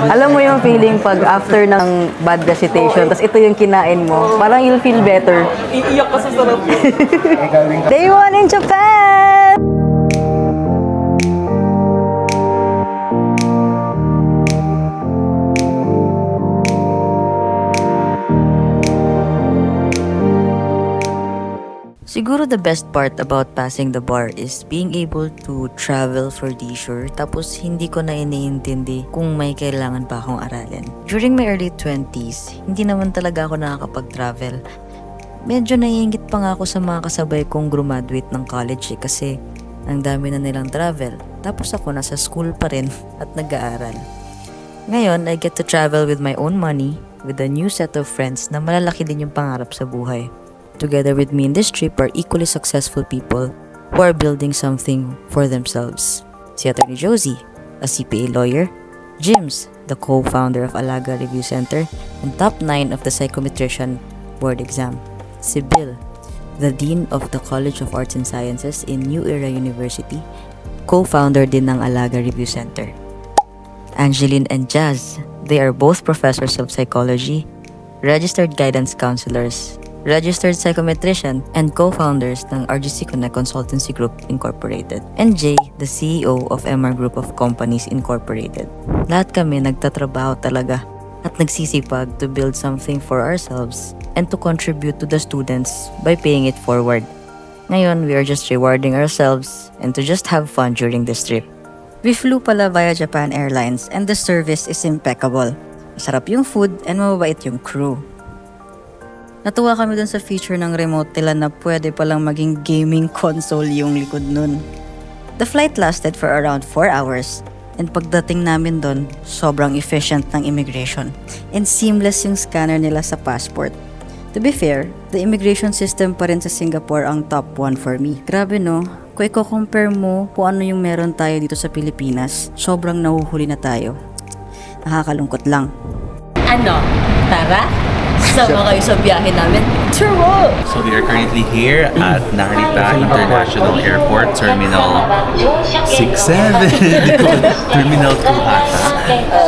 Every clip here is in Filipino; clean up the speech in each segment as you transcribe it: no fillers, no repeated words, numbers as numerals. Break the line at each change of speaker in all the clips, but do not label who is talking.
Alam mo yung feeling pag after ng bad recitation, tapos ito yung kinain mo, parang you'll feel better.
Iiyak ka sa sarap.
Day 1 in Japan! Siguro the best part about passing the bar is being able to travel for leisure tapos hindi ko na iniintindi kung may kailangan pa akong aralin. During my early 20s, hindi naman talaga ako nakakapag-travel. Medyo naiingit pa nga ako sa mga kasabay kong graduate ng college kasi ang dami na nilang travel. Tapos ako nasa school pa rin at nag-aaral. Ngayon, I get to travel with my own money with a new set of friends na malalaki din yung pangarap sa buhay. Together with me in this trip are equally successful people who are building something for themselves. Si Attorney Josie, a CPA lawyer, Jims, the co-founder of Alaga Review Center and top 9 of the Psychometrician board exam. Si Bill, the Dean of the College of Arts and Sciences in New Era University, co-founder din ng Alaga Review Center. Angeline and Jazz, they are both professors of psychology, registered guidance counselors, registered psychometrician, and co-founders ng RGC Connect Consultancy Group Incorporated. And Jay, the CEO of MR Group of Companies Incorporated. Lahat kami nagtatrabaho talaga at nagsisipag to build something for ourselves and to contribute to the students by paying it forward. Ngayon, we are just rewarding ourselves and to just have fun during this trip. We flew pala via Japan Airlines and the service is impeccable. Masarap yung food and mababait yung crew. Natuwa kami dun sa feature ng remote nila na pwede palang maging gaming console yung likod nun. The flight lasted for around 4 hours and pagdating namin dun, sobrang efficient ng immigration and seamless yung scanner nila sa passport. To be fair, the immigration system pa rin sa Singapore ang top 1 for me. Grabe no, kung i-compare mo kung ano yung meron tayo dito sa Pilipinas, sobrang nahuhuli na tayo. Nakakalungkot lang.
Ano? Tara? Sama kayo sa biyahe namin. True!
So we are currently here at Narita International Airport, Terminal 67, Terminal 2 ata.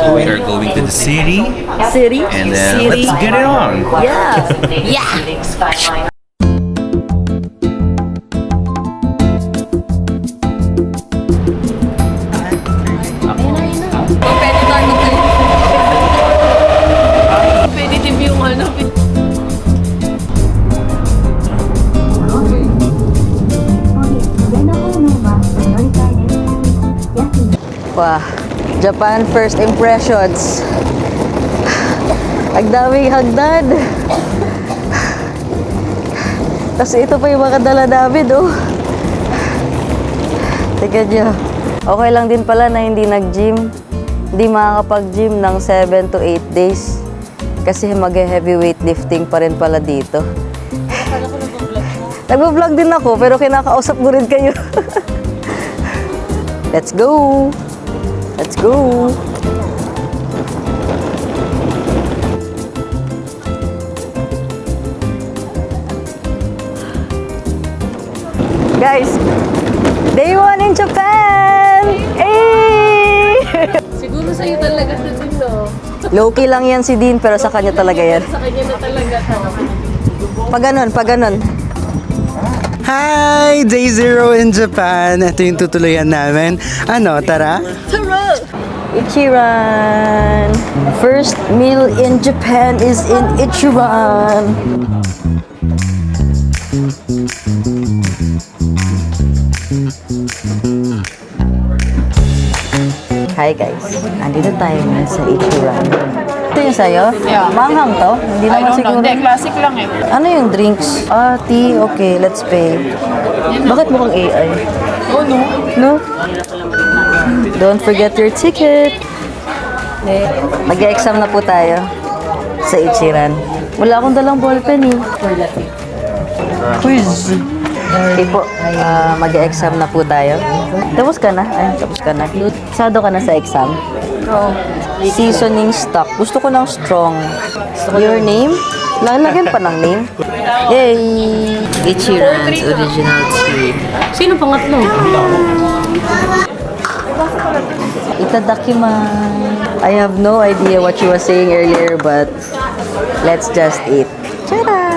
So we are going to the city.
City?
And then let's get it on!
Yeah!
Yeah!
Competitive yung ano.
Wow, Japan first impressions. Ang daming hagdan. Tapos ito pa yung mga dala namin, oh. Tignan nyo. Okay lang din pala na hindi nag-gym. Hindi makakapag-gym ng 7 to 8 days. Kasi mag-heavy weightlifting pa rin pala dito. Nagbablog din ako, pero kinakausap ko rin kayo. Let's go! Let's go! Guys, day 1 in Japan! Hey!
Siguro sa'yo talaga na din, no?
Low-key lang yan si Dean, pero sa kanya talaga yan.
Sa kanya na talaga to.
Pag ganon.
Hi! Day 0 in Japan. Ito yung tutuluyan namin. Ano, tara?
Ichiran! First meal in Japan is in Ichiran! Hi guys! Andito tayo ngayon sa Ichiran. Ito yung sa'yo?
Yeah.
Manghang to? Hindi
I
naman
don't know.
siguro.
Hindi, classic lang eh.
Ano yung drinks? Tea. Okay, let's pay. Bakit mukhang AI?
Oh, no?
No? Don't forget your ticket. Mag-exam na po tayo sa Ichiran. Wala akong dalang ballpen eh. Quiz. Okay po, mag-exam na po tayo. Tapos ka na? Ay, tapos ka na. Sado ka na sa exam? Oo. Seasoning stock. Gusto ko ng strong. Your name? Lalagyan pa ng name. Yay! Ichiran's original tea.
Sino pangatlo?
Itadakimasu. I have no idea what she was saying earlier, but let's just eat. Tada!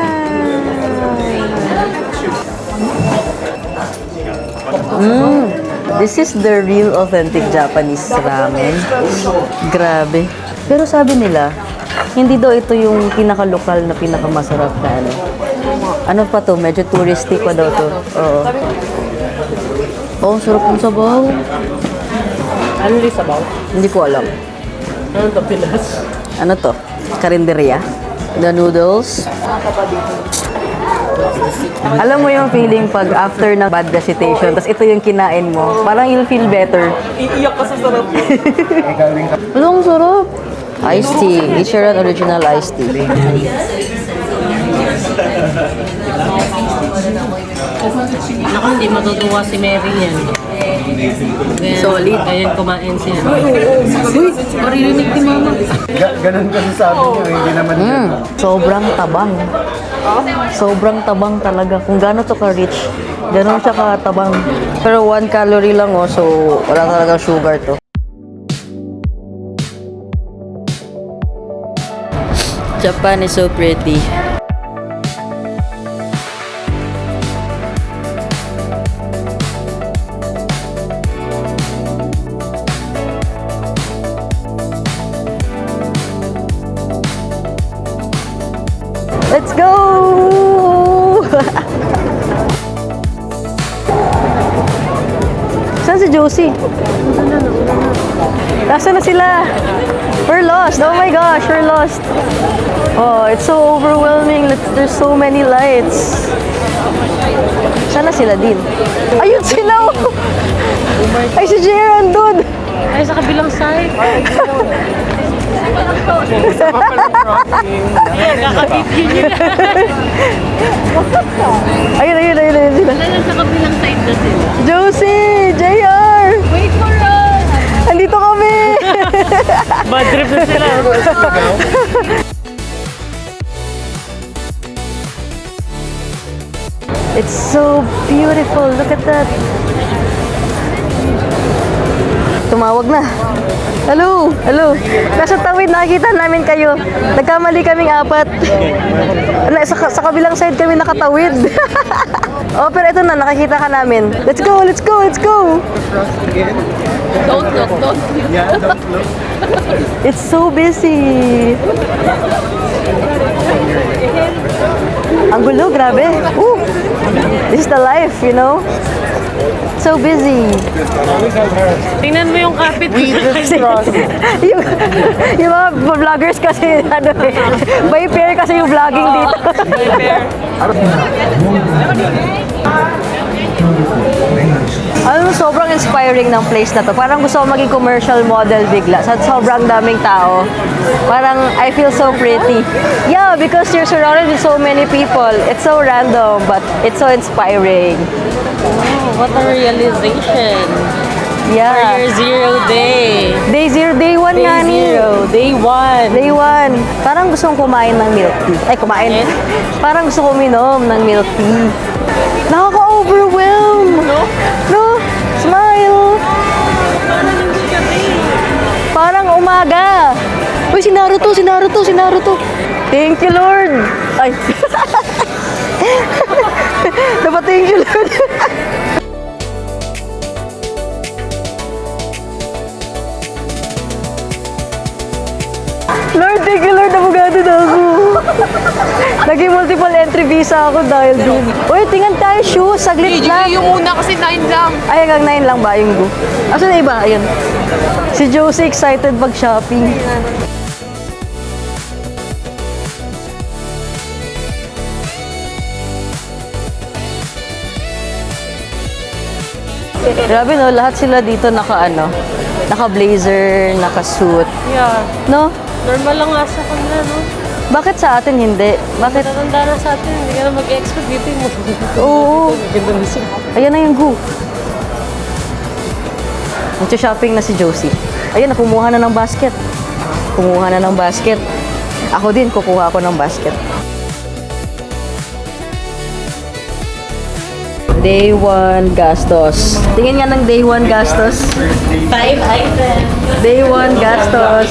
This is the real authentic Japanese ramen. Grabe. Pero sabi nila, hindi daw ito yung pinakalokal na pinakamasarap na ano. Ano pa to? Medyo touristy pa daw to. Oo. Oh, sarap ng sabaw.
Ano yung sabaw?
Hindi ko alam.
Ano to, Pilas?
Ano to? Karinderya? The noodles? Alam mo yung feeling pag after ng bad recitation, tapos ito yung kinain mo, parang you'll feel better.
Iiyak ka sa sarap.
Anong sarap? Iced tea. Ichiran original iced tea.
Ako, hindi matutuwa si Mary yan. Solid. Kaya kumain siya. Uy, maririnig ni Mama.
Ganun kasi sabi niyo, hindi naman
Sobrang tabang. Sobrang tabang talaga. Kung gano'n to ka-rich, gano'n siya katabang. Pero 1 calorie lang oh, so wala talagang sugar to. Japan is so pretty. Let's go! Saan si Josie? Nasaan na sila? We're lost. Oh my gosh, we're lost. Oh, it's so overwhelming. There's so many lights. Saan na sila din? Ayun sila! Oh. Ay, si JR andun!
Ay, sa kabilang side. Kakabit yun.
Ayun sila.
Sa kabilang side na sila.
Josie! JR!
Wait for us!
Andito kami!
Bad trip na sila.
It's so beautiful. Look at that. Tumawag na. Hello! Hello! Nasa tawid, nakikita namin kayo. Nagkamali kaming 4. Sa kabilang side kami nakatawid. Oh, pero ito na, nakikita ka namin. Let's go! Let's go! Let's go!
Don't look.
Yeah, don't look.
It's so busy. Ang gulo, grabe. Ooh. This is the life, you know? So busy.
Tingnan mo yung kapit ko.
yung mga vloggers kasi, ano eh, by pair kasi yung vlogging dito. Alam mo, sobrang inspiring ng place na to. Parang gusto ko maging commercial model bigla. Sa sobrang daming tao. Parang, I feel so pretty. Yeah, because you're surrounded with so many people. It's so random, but it's so inspiring.
What a realization.
Yeah.
Your 0 day.
Day 0, day 1 nga ni.
Day 1.
Day 1. Parang gusto kong kumain ng milk tea. Ay, kumain. Parang gusto kong uminom ng milk tea. Nakaka-overwhelm. No? Smile. Parang umaga. Uy, si Naruto. Thank you, Lord. Ay. Dapat thank you, Lord. Lord, thank you, Lord. Abogado na ako. Naging multiple entry visa ako dahil dun. Uy, tingnan tayo shoes. Saglit lang.
Yung una kasi 9 lang.
Ay, hanggang 9 lang ba yung go? Asan na iba? Ayun. Si Josie excited pag-shopping. Grabe no, lahat sila dito naka-blazer, naka-suit.
Yeah.
No?
Normal lang nga sa kanila, no?
Bakit sa atin hindi? Bakit?
Tatanda na sa atin, hindi ka na mag-expect dito yung
Oo.
Ganda na siya.
Ayan na yung go. Shopping na si Josie. Ayan, kumuha na ng basket. Ako din, kukuha ako ng basket. Day 1 gastos. Tingin nga ng day 1 gastos.
5 items.
Day 1 gastos.